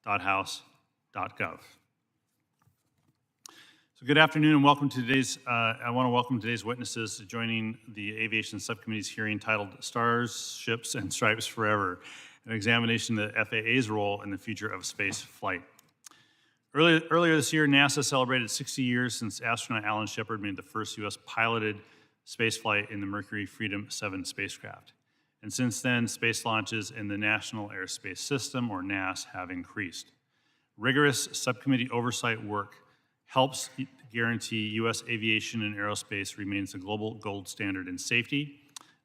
space.house.gov. So good afternoon and welcome to today's, I want to welcome today's witnesses joining the Aviation Subcommittee's hearing titled Starships and Stripes Forever, an examination of the FAA's role in the future of space flight. Earlier this year, NASA celebrated 60 years since astronaut Alan Shepard made the first U.S. piloted spaceflight in the Mercury Freedom 7 spacecraft. And since then, space launches in the National Aerospace System, or NAS, have increased. Rigorous subcommittee oversight work helps guarantee U.S. aviation and aerospace remains the global gold standard in safety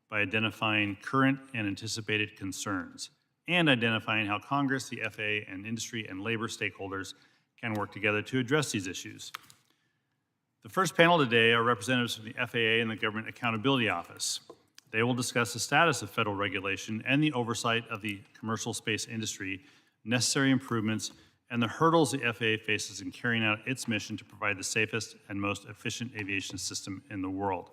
by identifying current and anticipated concerns and identifying how Congress, the FAA, and industry and labor stakeholders can work together to address these issues. The first panel today are representatives from the FAA and the Government Accountability Office. They will discuss the status of federal regulation and the oversight of the commercial space industry, necessary improvements, and the hurdles the FAA faces in carrying out its mission to provide the safest and most efficient aviation system in the world.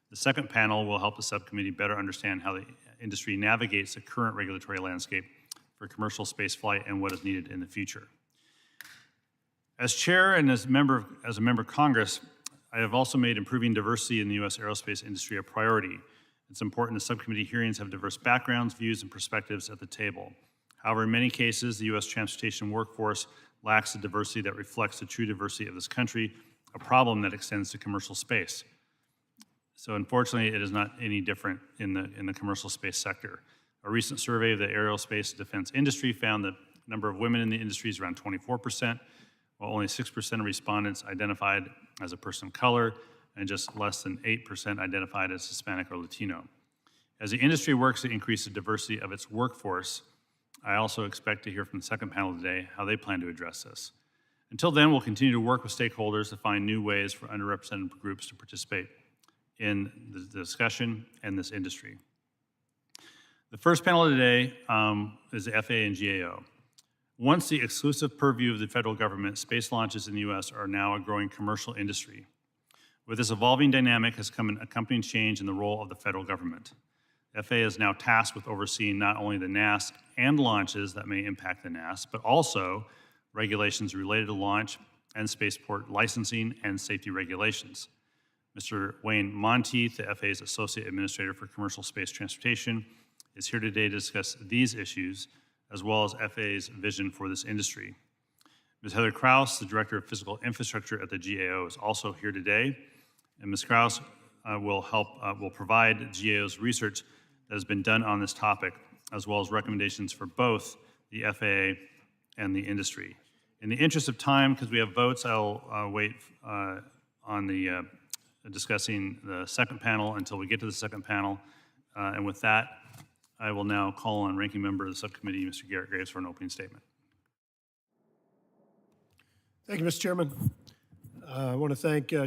The second panel will help the subcommittee better understand how the industry navigates the current regulatory landscape for commercial space flight and what is needed in the future. As chair and as a member of Congress, I have also made improving diversity in the U.S. aerospace industry a priority. It's important that subcommittee hearings have diverse backgrounds, views, and perspectives at the table. However, in many cases, the U.S. transportation workforce lacks the diversity that reflects the true diversity of this country, a problem that extends to commercial space. So unfortunately, it is not any different in the commercial space sector. A recent survey of the aerospace defense industry found that the number of women in the industry is around 24%, while only 6% of respondents identified as a person of color, and just less than 8% identified as Hispanic or Latino. As the industry works to increase the diversity of its workforce, I also expect to hear from the second panel today how they plan to address this. Until then, we'll continue to work with stakeholders to find new ways for underrepresented groups to participate in the discussion and this industry. The first panel today is the FAA and GAO. Once the exclusive purview of the federal government, space launches in the U.S. are now a growing commercial industry. With this evolving dynamic has come an accompanying change in the role of the federal government. The FAA is now tasked with overseeing not only the NAS and launches that may impact the NAS, but also regulations related to launch and spaceport licensing and safety regulations. Mr. Wayne Monteith, the FAA's Associate Administrator for Commercial Space Transportation, is here today to discuss these issues, as well as FAA's vision for this industry. Ms. Heather Krause, the Director of Physical Infrastructure at the GAO, is also here today, and Ms. Krause will provide GAO's research that has been done on this topic, as well as recommendations for both the FAA and the industry. In the interest of time, because we have votes, I'll wait on discussing the second panel until we get to the second panel, and with that, I will now call on Ranking Member of the Subcommittee, Mr. Garrett Graves, for an opening statement. Thank you, Mr. Chairman. I want to thank Chair